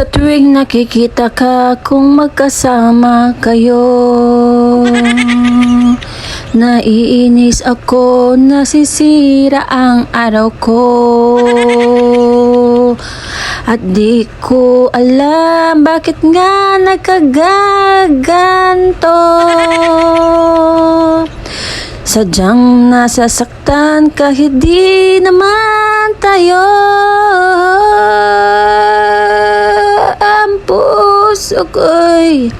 Sa tuwing nakikita ka kung magkasama kayo, naiinis ako, nasisira ang araw ko. At di ko alam bakit nga nagkagaganto. Sadyang nasasaktan kahit di naman tayo. Ang puso ko'y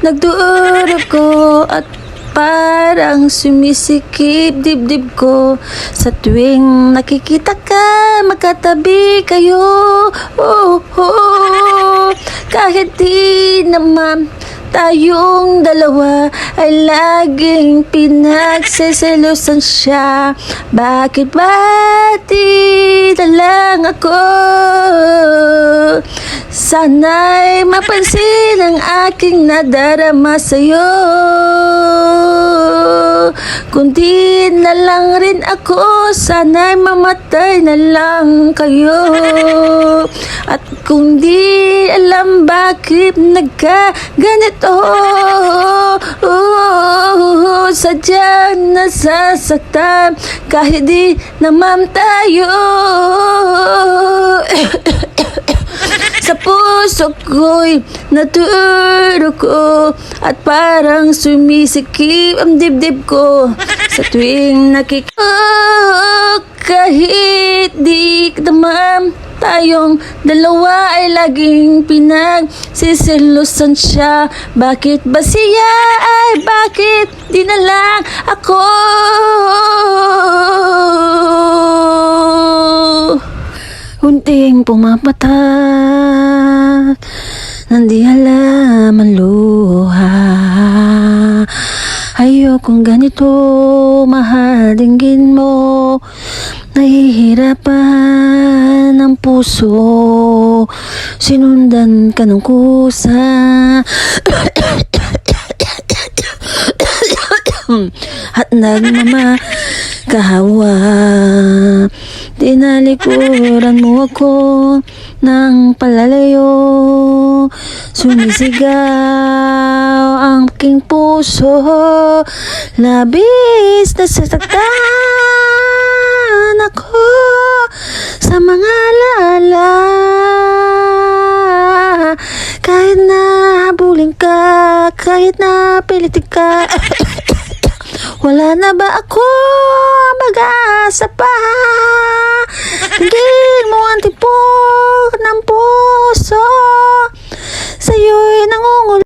nagdurugo ko at parang sumisikip dibdib ko sa tuwing nakikita ka, magkatabi kayo. Kahit di naman tayong dalawa ay laging pinagseselosan siya. Bakit ba di na lang ako? Sana'y mapansin ang aking nadarama sa'yo. Kundi na lang rin ako, sana'y mamatay na lang kayo. At kung di alam bakit nagkaganito, sadyang nasasaktan kahit di naman tayo. Sa puso ko'y naturugo at parang sumisikip ang dibdib ko sa tuwing kahit di naman tayong dalawa ay laging pinagsiselosan siya. Bakit ba siya ay bakit di na lang ako? Unting pumapatak, nandi alam ang luha. Ayokong ganito, mahal, dinggin mo. Nahihirapan ang puso, sinundan ka ng kusa. At nagmamakahawa, tinalikuran mo ako ng palalayo. Sumisigaw ang aking puso, labis na sasaktan ako sa mga alala. Kahit na habulin ka, kahit na pilitin ka, wala na ba ako mag-aasa pa? Tingin mo ang tipok ng puso, sa'yo'y nangungulong.